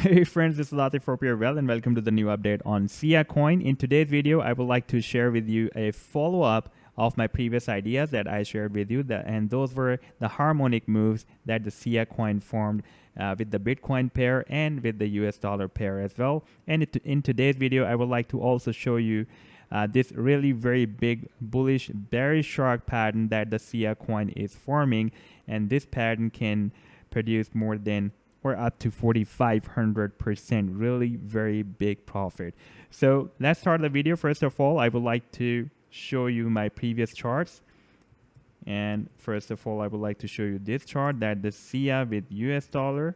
Hey friends, this is Latif for Well and welcome to the new update on siacoin. In today's video, I would like to share with you a follow-up of my previous ideas that I shared with you, and those were the harmonic moves that the siacoin formed with the Bitcoin pair and with the US dollar pair as well. And in today's video, I would like to also show you this really very big bullish bearish shark pattern that the siacoin is forming, and this pattern can produce more than or up to 4,500%, really very big profit. So let's start the video. First of all, I would like to show you my previous charts. And first of all, I would like to show you this chart, that the SIA with US dollar.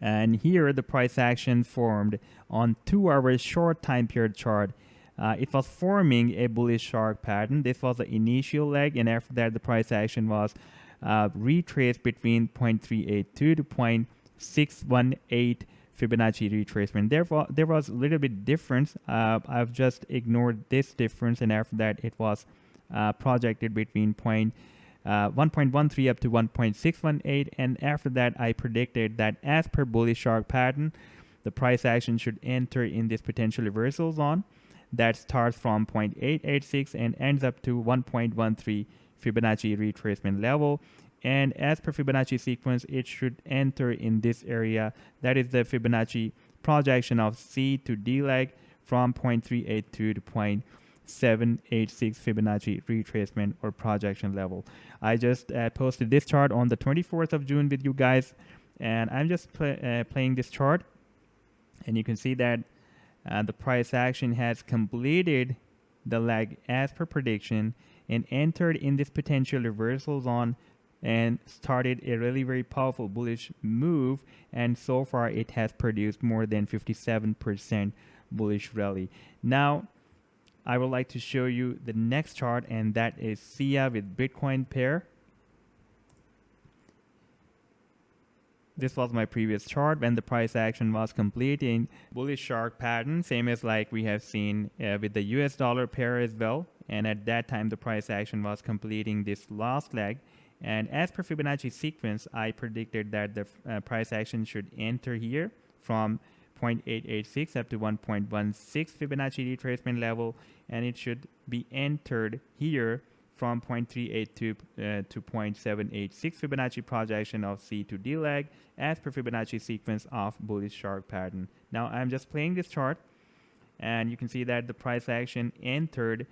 And here the price action formed on 2 hour short time period chart. It was forming a bullish shark pattern. This was the initial leg, and after that the price action was retraced between 0.382 to 0.618 Fibonacci retracement. Therefore, there was a little bit difference. I've just ignored this difference, and after that it was projected between 1.13 up to 1.618, and after that I predicted that as per bullish shark pattern, the price action should enter in this potential reversal zone that starts from 0.886 and ends up to 1.13 Fibonacci retracement level. And as per Fibonacci sequence, it should enter in this area. That is the Fibonacci projection of C to D leg from 0.382 to 0.786 Fibonacci retracement or projection level. I just posted this chart on the 24th of June with you guys, and I'm just playing this chart, and you can see that the price action has completed the leg as per prediction and entered in this potential reversal zone and started a really very powerful bullish move, and so far it has produced more than 57% bullish rally. Now I would like to show you the next chart, and that is SIA with Bitcoin pair. This was my previous chart when the price action was completing bullish shark pattern, same as like we have seen with the US dollar pair as well. And at that time, the price action was completing this last leg. And as per Fibonacci sequence, I predicted that the price action should enter here from 0.886 up to 1.16 Fibonacci retracement level, and it should be entered here from 0.382 to 0.786 Fibonacci projection of C to D leg as per Fibonacci sequence of bullish shark pattern. Now I'm just playing this chart, and you can see that the price action entered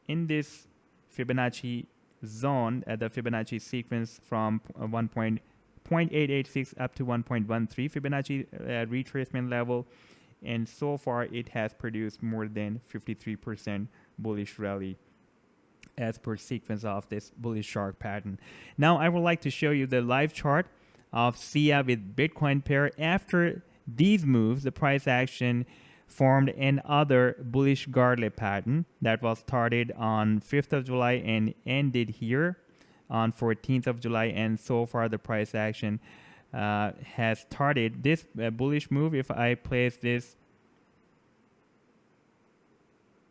in this Fibonacci zone at the Fibonacci sequence from 0.886 up to 1.13 Fibonacci retracement level, and so far it has produced more than 53% bullish rally as per sequence of this bullish shark pattern. Now I would like to show you the live chart of SIA with Bitcoin pair. After these moves, the price action formed another bullish gauntlet pattern that was started on 5th of July and ended here on 14th of July, and so far the price action has started this bullish move. If I place this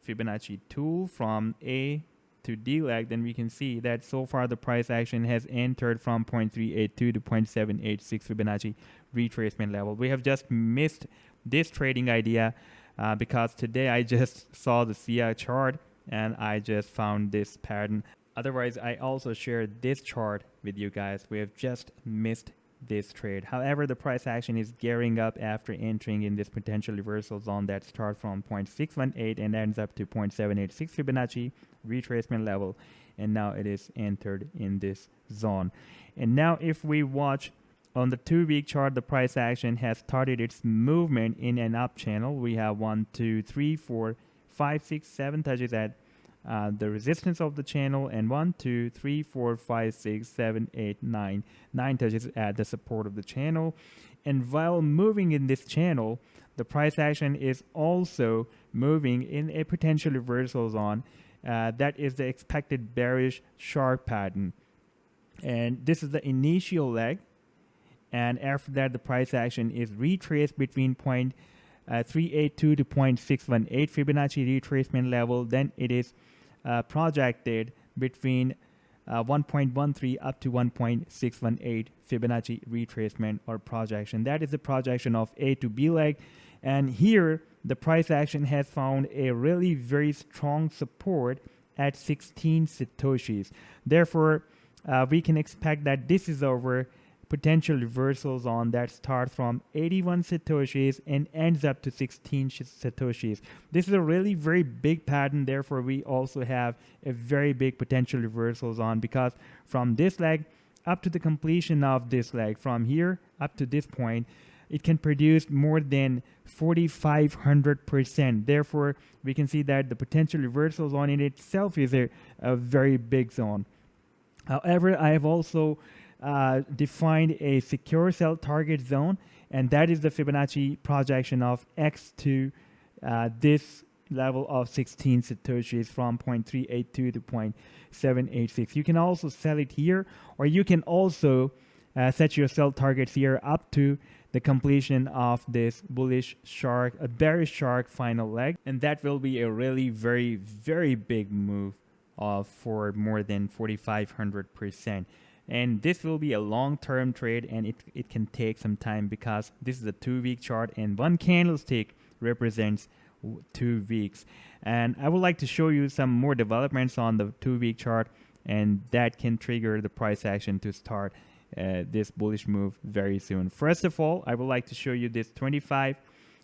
Fibonacci tool from A to D leg, then we can see that so far the price action has entered from 0.382 to 0.786 Fibonacci retracement level. We have just missed this trading idea because today I just saw the SIA chart and I just found this pattern. Otherwise, I also shared this chart with you guys. We have just missed this trade. However, the price action is gearing up after entering in this potential reversal zone that starts from 0.618 and ends up to 0.786 Fibonacci retracement level, and now it is entered in this zone. And now if we watch on the 2-week chart, the price action has started its movement in an up channel. We have 1, 2, 3, 4, 5, 6, 7 touches at the resistance of the channel, and 1, 2, 3, 4, 5, 6, 7, 8, 9 touches at the support of the channel. And while moving in this channel, the price action is also moving in a potential reversal zone. That is the expected bearish shark pattern, and this is the initial leg. And after that, the price action is retraced between 0.382 to 0.618 Fibonacci retracement level. Then it is projected between 1.13 up to 1.618 Fibonacci retracement or projection. That is the projection of A to B leg. And here the price action has found a really very strong support at 16 Satoshis. Therefore, we can expect that this is our potential reversals on that start from 81 Satoshis and ends up to 16 Satoshis. This is a really very big pattern. Therefore, we also have a very big potential reversals on, because from this leg up to the completion of this leg, from here up to this point, it can produce more than 4,500%. Therefore, we can see that the potential reversals on it itself is a very big zone. However, I have also defined a secure sell target zone, and that is the Fibonacci projection of X to this level of 16 Satoshis from 0.382 to 0.786. You can also sell it here, or you can also set your sell targets here up to the completion of this bullish shark, a bearish shark final leg, and that will be a really very, very big move for more than 4,500%. And this will be a long-term trade, and it can take some time, because this is a 2-week chart and one candlestick represents 2 weeks. And I would like to show you some more developments on the 2-week chart, and that can trigger the price action to start this bullish move very soon. First of all, I would like to show you this 25,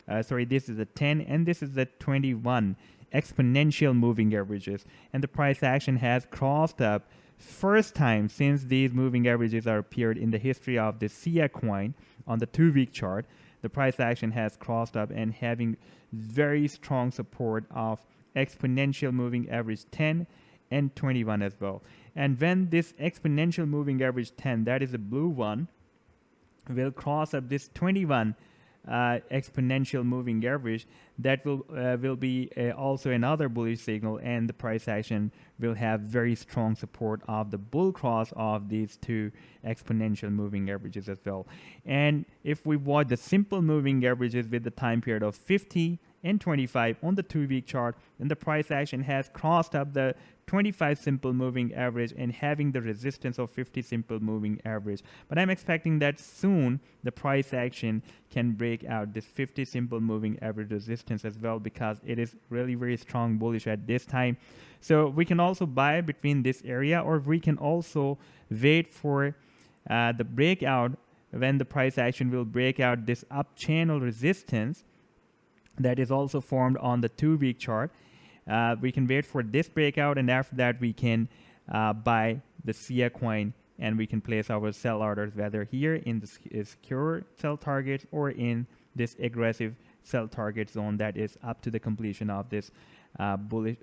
this is the 10 and this is the 21 exponential moving averages, and the price action has crossed up first time since these moving averages are appeared in the history of the siacoin on the 2-week chart. The price action has crossed up and having very strong support of exponential moving average 10 and 21 as well. And when this exponential moving average 10, that is the blue one, will cross up this 21 exponential moving average, that will be also another bullish signal, and the price action will have very strong support of the bull cross of these two exponential moving averages as well. And if we watch the simple moving averages with the time period of 50 and 25 on the 2-week chart, then the price action has crossed up the 25 simple moving average and having the resistance of 50 simple moving average. But I'm expecting that soon the price action can break out this 50 simple moving average resistance as well, because it is really very strong bullish at this time. So we can also buy between this area, or we can also wait for the breakout, when the price action will break out this up channel resistance that is also formed on the 2-week chart. We can wait for this breakout, and after that we can buy the siacoin, and we can place our sell orders whether here in the secure sell target or in this aggressive sell target zone that is up to the completion of this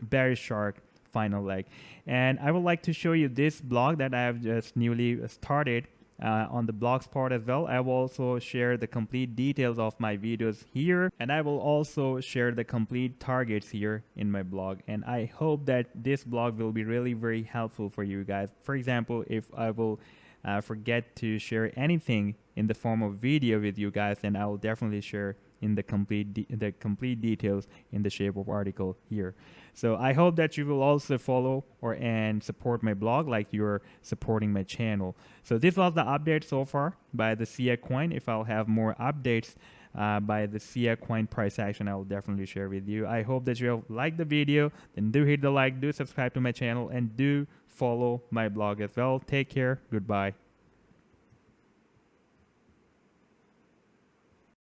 bearish shark final leg. And I would like to show you this blog that I have just newly started on the blogspot as well. I will also share the complete details of my videos here, and I will also share the complete targets here in my blog. And I hope that this blog will be really very helpful for you guys. For example, if I will forget to share anything in the form of video with you guys, then I will definitely share in the complete details in the shape of article here. So I hope that you will also follow and support my blog like you're supporting my channel. So this was the update so far by the siacoin. If I'll have more updates by the siacoin price action, I will definitely share with you. I hope that you have liked the video. Then do hit the like, do subscribe to my channel, and do follow my blog as well. Take care. Goodbye.